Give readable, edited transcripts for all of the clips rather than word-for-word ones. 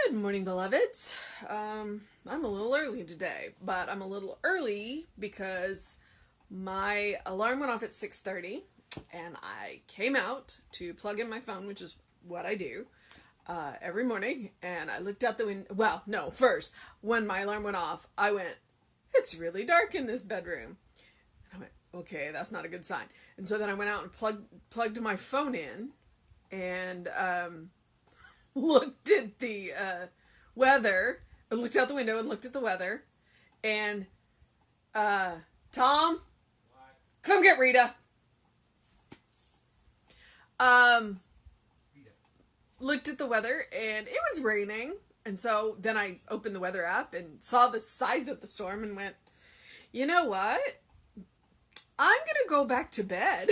Good morning, beloveds. I'm a little early today, but I'm a little early because my alarm went off at 6:30, and I came out to plug in my phone, which is what I do every morning, and I looked out the window. Well, no, first, when my alarm went off, I went, "It's really dark in this bedroom." And I went, "Okay, that's not a good sign." And so then I went out and plugged my phone in, and looked at the weather. I looked out the window and looked at the weather. And Tom, come get Rita. Um, Looked at the weather and it was raining. And so then I opened the weather app and saw the size of the storm and went, you know what? I'm gonna go back to bed.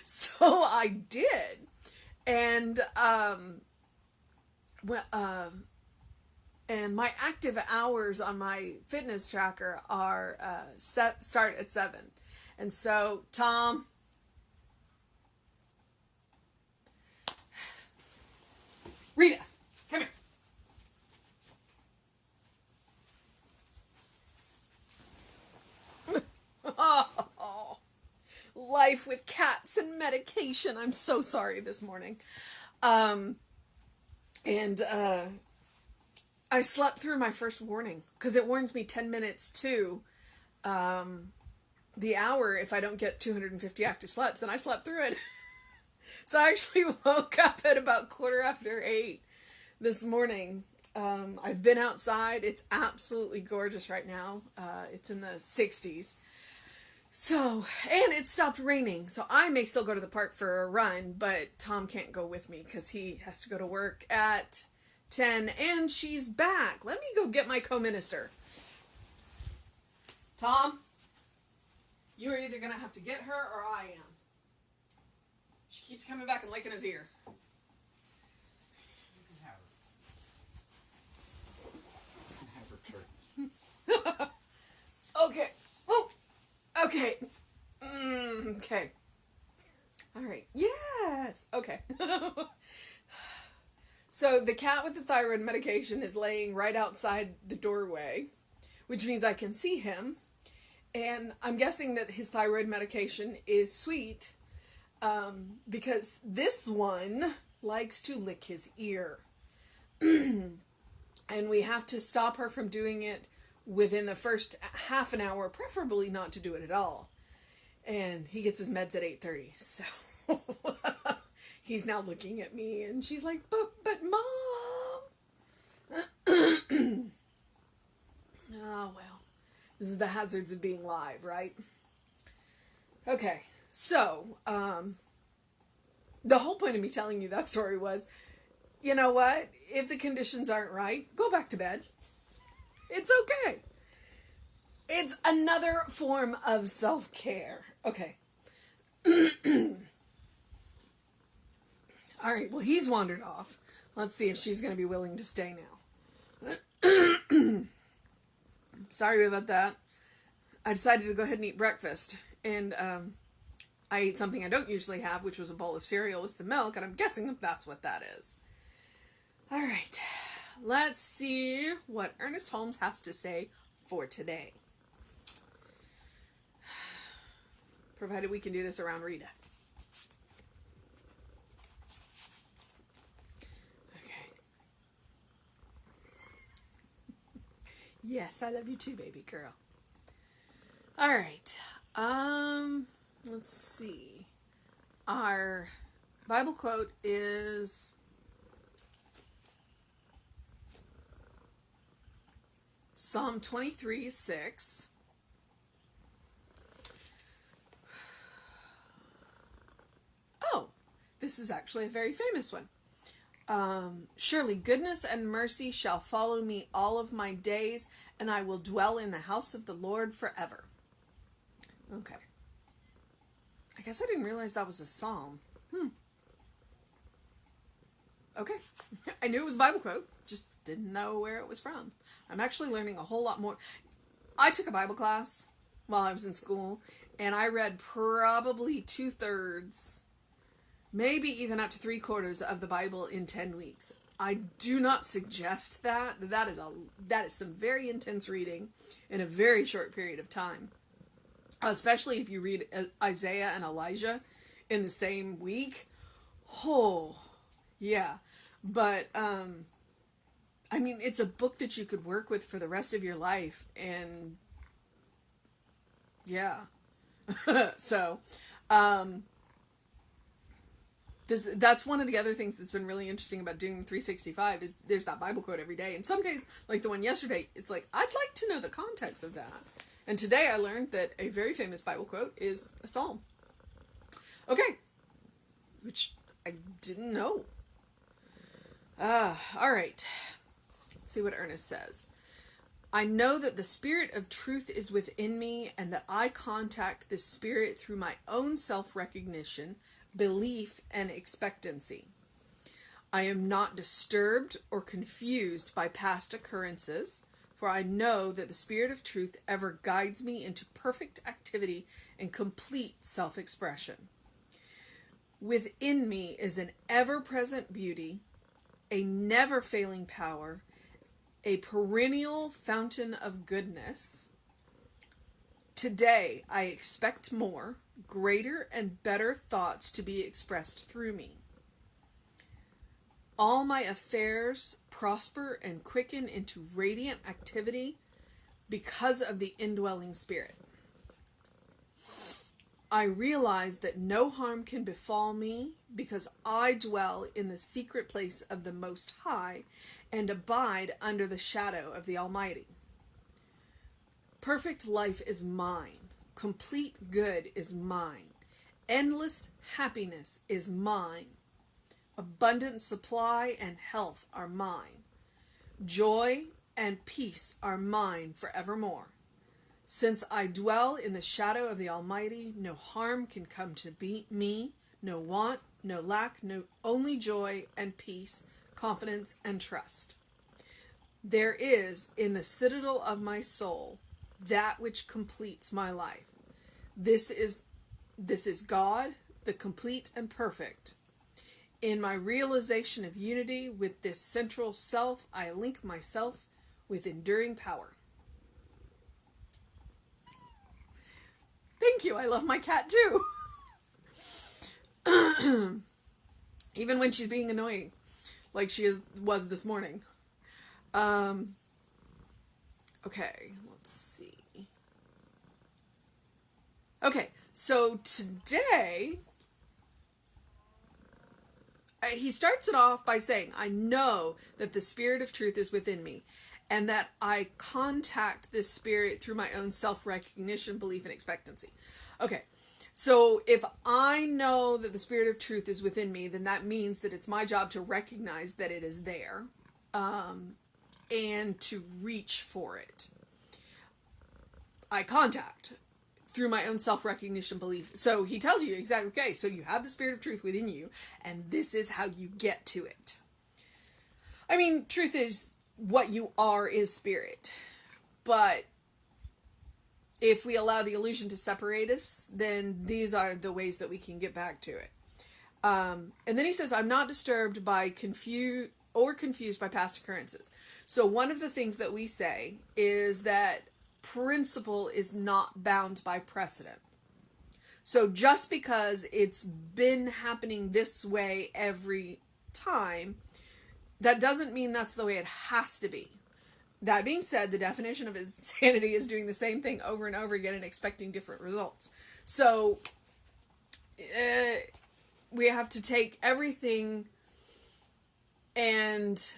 So I did. And well, and my active hours on my fitness tracker are start at 7. And so, Tom, Rita, come here. Oh, life with cats and medication. I'm so sorry this morning. Um, and I slept through my first warning because it warns me 10 minutes to um, the hour if I don't get 250 active sleeps, and I slept through it. So I actually woke up at about 8:15 this morning. I've been outside. It's absolutely gorgeous right now. It's in the 60s. So, and it stopped raining, so I may still go to the park for a run, but Tom can't go with me because he has to go to work at 10, and she's back. Let me go get my co-minister. Tom, you are either going to have to get her or I am. She keeps coming back and licking his ear. You can have her. You can have her turkey. Okay. Oh, okay. Okay. All right. Yes. Okay. So the cat with the thyroid medication is laying right outside the doorway, which means I can see him. And I'm guessing that his thyroid medication is sweet, because this one likes to lick his ear. And we have to stop her from doing it within the first half an hour, preferably not to do it at all. And he gets his meds at 8:30, so he's now looking at me, and she's like, but Mom! Oh, well. This is the hazards of being live, right? Okay, so, the whole point of me telling you that story was, you know what? If the conditions aren't right, go back to bed. It's okay. It's another form of self-care. Okay. All right, well, he's wandered off. Let's see if she's going to be willing to stay now. Sorry about that. I decided to go ahead and eat breakfast. And I ate something I don't usually have, which was a bowl of cereal with some milk, and I'm guessing that that's what that is. All right. Let's see what Ernest Holmes has to say for today. Provided we can do this around Rita. Okay. Yes, I love you too, baby girl. All right. Let's see. Our Bible quote is Psalm 23:6. Oh, this is actually a very famous one. Surely goodness and mercy shall follow me all of my days, and I will dwell in the house of the Lord forever. Okay. I guess I didn't realize that was a psalm. Okay. I knew it was a Bible quote, just didn't know where it was from. I'm actually learning a whole lot more. I took a Bible class while I was in school, and I read probably 2/3 maybe even up to 3/4 of the Bible in 10 weeks. I do not suggest that. That is some very intense reading in a very short period of time. Especially if you read Isaiah and Elijah in the same week. Oh, yeah. But, I mean, it's a book that you could work with for the rest of your life. And, yeah. So, that's one of the other things that's been really interesting about doing 365 is there's that Bible quote every day. And some days, like the one yesterday, it's like, I'd like to know the context of that. And today I learned that a very famous Bible quote is a psalm. Okay. Which I didn't know. All right. Let's see what Ernest says. I know that the spirit of truth is within me and that I contact this spirit through my own self-recognition, belief, and expectancy. I am not disturbed or confused by past occurrences, for I know that the spirit of truth ever guides me into perfect activity and complete self-expression. Within me is an ever-present beauty, a never-failing power, a perennial fountain of goodness. Today, I expect more, greater and better thoughts to be expressed through me. All my affairs prosper and quicken into radiant activity because of the indwelling spirit. I realize that no harm can befall me because I dwell in the secret place of the Most High and abide under the shadow of the Almighty. Perfect life is mine. Complete good is mine. Endless happiness is mine. Abundant supply and health are mine. Joy and peace are mine forevermore. Since I dwell in the shadow of the Almighty, no harm can come to me, no want, no lack, only joy and peace, confidence and trust. There is, in the citadel of my soul, that which completes my life. This is God, the complete and perfect. In my realization of unity with this central self, I link myself with enduring power. Thank you. I love my cat too. Even when she's being annoying, like was this morning. Okay, let's see. Okay, so today he starts it off by saying, I know that the spirit of truth is within me and that I contact this spirit through my own self-recognition, belief, and expectancy. Okay, so if I know that the spirit of truth is within me, then that means that it's my job to recognize that it is there and to reach for it. I contact through my own self-recognition belief. So he tells you exactly, okay, so you have the spirit of truth within you, and this is how you get to it. I mean, truth is what you are is spirit. But if we allow the illusion to separate us, then these are the ways that we can get back to it. And then he says, I'm not disturbed by confused by past occurrences. So one of the things that we say is that principle is not bound by precedent. So just because it's been happening this way every time, that doesn't mean that's the way it has to be. That being said, the definition of insanity is doing the same thing over and over again and expecting different results. So we have to take everything and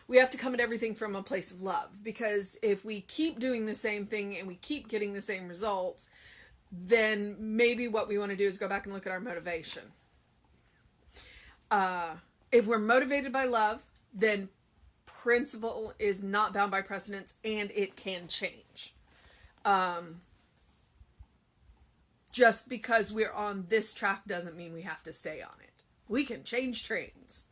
we have to come at everything from a place of love, because if we keep doing the same thing and we keep getting the same results, then maybe what we want to do is go back and look at our motivation. If we're motivated by love, then principle is not bound by precedence and it can change. Just because we're on this track doesn't mean we have to stay on it. We can change trains.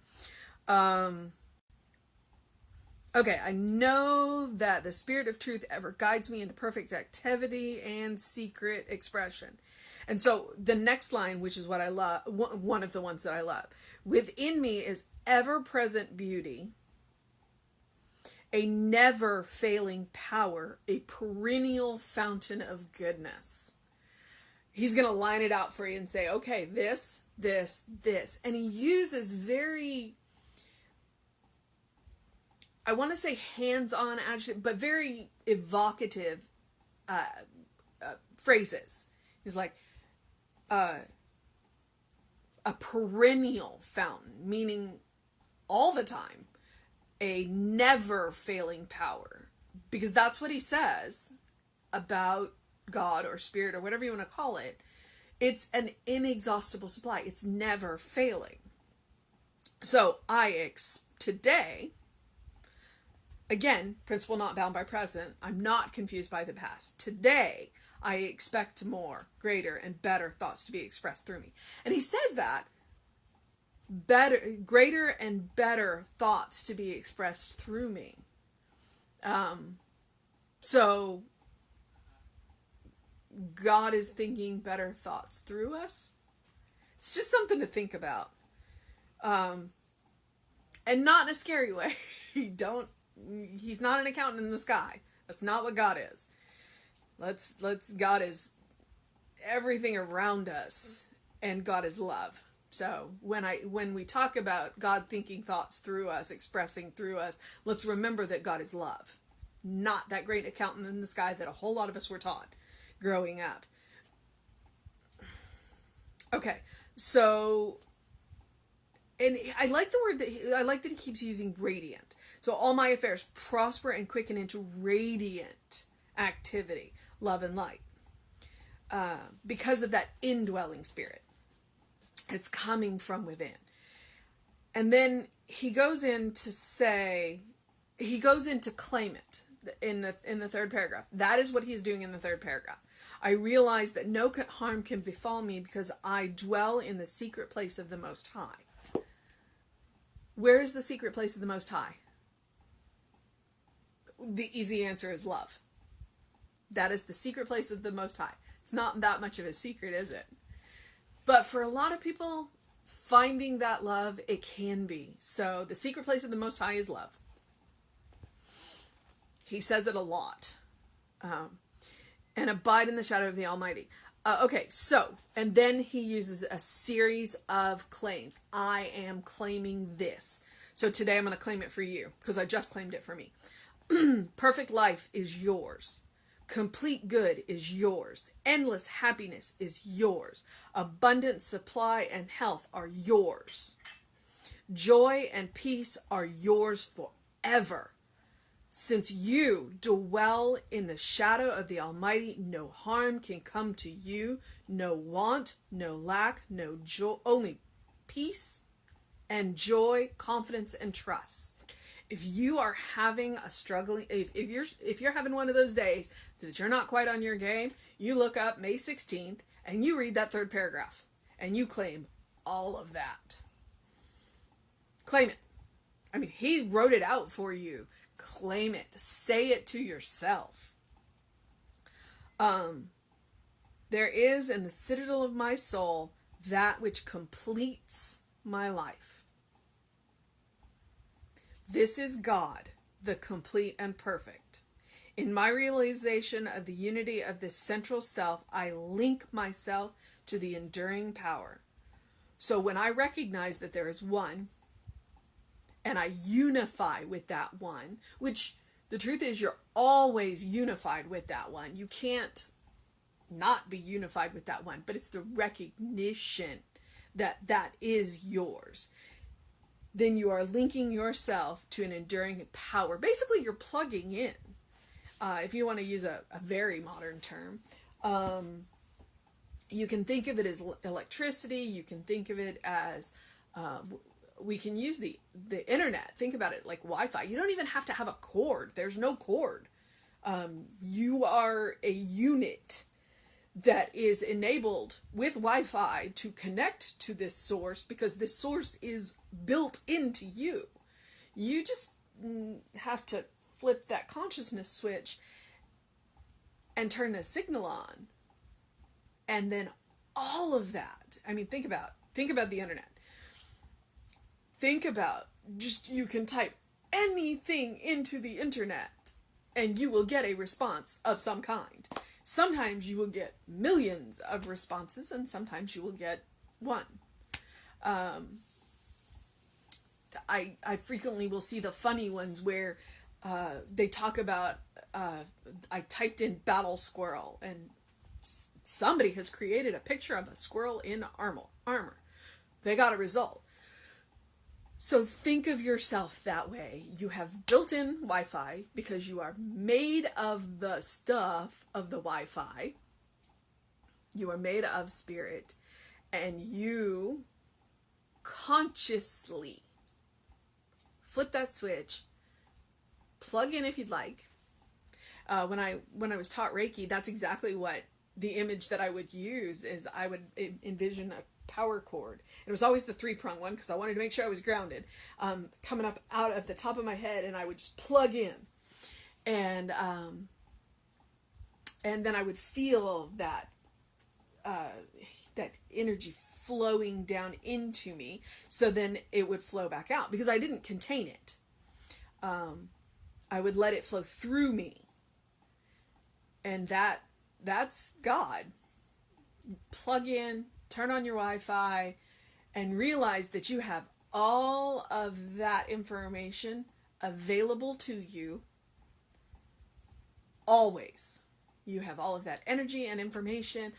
Okay, I know that the spirit of truth ever guides me into perfect activity and secret expression. And so the next line, which is what I love, one of the ones that I love, within me is ever-present beauty, a never-failing power, a perennial fountain of goodness. He's going to line it out for you and say, okay, this, this, this. And he uses very, I want to say hands-on, actually, but very evocative phrases. He's like, a perennial fountain, meaning all the time, a never failing power, because that's what he says about God or spirit or whatever you want to call it. It's an inexhaustible supply. It's never failing. So today, again, principle not bound by present. I'm not confused by the past. Today, I expect more, greater, and better thoughts to be expressed through me. And he says that greater and better thoughts to be expressed through me. So God is thinking better thoughts through us. It's just something to think about. And not in a scary way. He's not an accountant in the sky. That's not what God is. God is everything around us, and God is love. So when we talk about God thinking thoughts through us, expressing through us, let's remember that God is love, not that great accountant in the sky that a whole lot of us were taught growing up. Okay, so, and I like the word I like that he keeps using radiant. So all my affairs prosper and quicken into radiant activity, love and light, because of that indwelling spirit. It's coming from within. And then he goes in to claim it in the third paragraph. That is what he's doing in the third paragraph. I realize that no harm can befall me because I dwell in the secret place of the Most High. Where is the secret place of the Most High? The easy answer is love. That is the secret place of the Most High. It's not that much of a secret, is it? But for a lot of people, finding that love, it can be. So the secret place of the Most High is love. He says it a lot. And abide in the shadow of the Almighty. Okay, so, and then he uses a series of claims. I am claiming this. So today I'm going to claim it for you, because I just claimed it for me. Perfect life is yours. Complete good is yours. Endless happiness is yours. Abundant supply and health are yours. Joy and peace are yours forever. Since you dwell in the shadow of the Almighty, no harm can come to you, no want, no lack, no joy, only peace and joy, confidence and trust. If you are having a struggling, if you're having one of those days that you're not quite on your game, you look up May 16th and you read that third paragraph and you claim all of that. Claim it. I mean, he wrote it out for you. Claim it. Say it to yourself. There is in the citadel of my soul that which completes my life. This is God, the complete and perfect. In my realization of the unity of this central self, I link myself to the enduring power. So when I recognize that there is one, and I unify with that one, which the truth is you're always unified with that one. You can't not be unified with that one, but it's the recognition that that is yours. Then you are linking yourself to an enduring power. Basically, you're plugging in. If you want to use a very modern term, you can think of it as electricity. You can think of it as, we can use the internet. Think about it like Wi-Fi. You don't even have to have a cord. There's no cord. You are a unit that is enabled with Wi-Fi to connect to this source because this source is built into you. You just have to flip that consciousness switch and turn the signal on. And then all of that. I mean, think about the internet. Think about just, you can type anything into the internet and you will get a response of some kind. Sometimes you will get millions of responses and sometimes you will get one. I frequently will see the funny ones where they talk about, I typed in battle squirrel and somebody has created a picture of a squirrel in armor. They got a result. So think of yourself that way. You have built-in Wi-Fi because you are made of the stuff of the Wi-Fi. You are made of spirit, and you consciously flip that switch, plug in if you'd like. When I was taught Reiki, that's exactly what the image that I would use is. I would envision a power cord. It was always the 3-prong one because I wanted to make sure I was grounded, coming up out of the top of my head, and I would just plug in, and then I would feel that that energy flowing down into me, so then it would flow back out because I didn't contain it. I would let it flow through me, and that's God. Plug in, turn on your Wi-Fi, and realize that you have all of that information available to you always. You have all of that energy and information,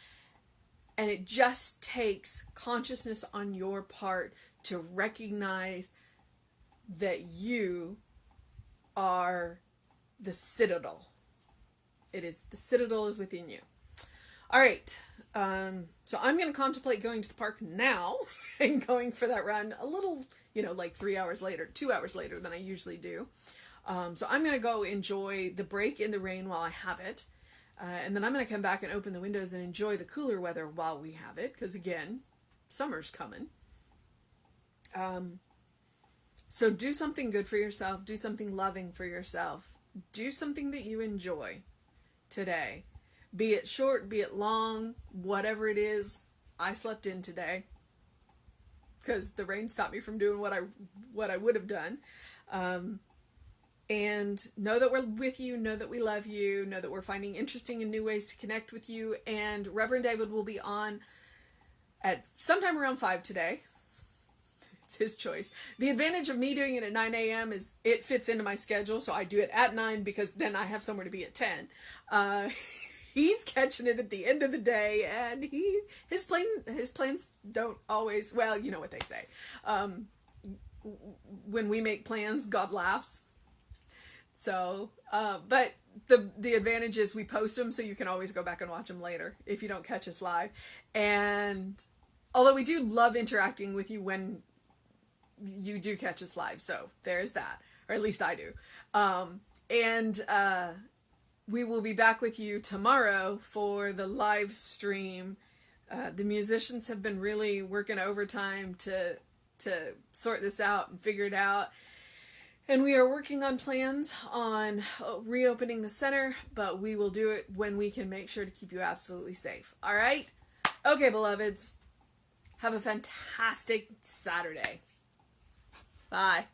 and it just takes consciousness on your part to recognize that you are the citadel. The citadel is within you. All right. So I'm going to contemplate going to the park now and going for that run a little, like 3 hours later, 2 hours later than I usually do. So I'm going to go enjoy the break in the rain while I have it. And then I'm going to come back and open the windows and enjoy the cooler weather while we have it. Because again, summer's coming. So do something good for yourself. Do something loving for yourself. Do something that you enjoy today. Be it short, be it long, whatever it is. I slept in today because the rain stopped me from doing what I would have done. And know that we're with you, know that we love you, know that we're finding interesting and new ways to connect with you. And Reverend David will be on at sometime around 5 today. It's his choice. The advantage of me doing it at 9 a.m. is it fits into my schedule, so I do it at 9 because then I have somewhere to be at 10. He's catching it at the end of the day, and his plans don't always, well, you know what they say. When we make plans, God laughs. So, but the advantage is we post them, so you can always go back and watch them later if you don't catch us live. And although we do love interacting with you when you do catch us live, so there's that, or at least I do. We will be back with you tomorrow for the live stream. The musicians have been really working overtime to sort this out and figure it out. And we are working on plans on reopening the center, but we will do it when we can make sure to keep you absolutely safe. All right? Okay, beloveds. Have a fantastic Saturday. Bye.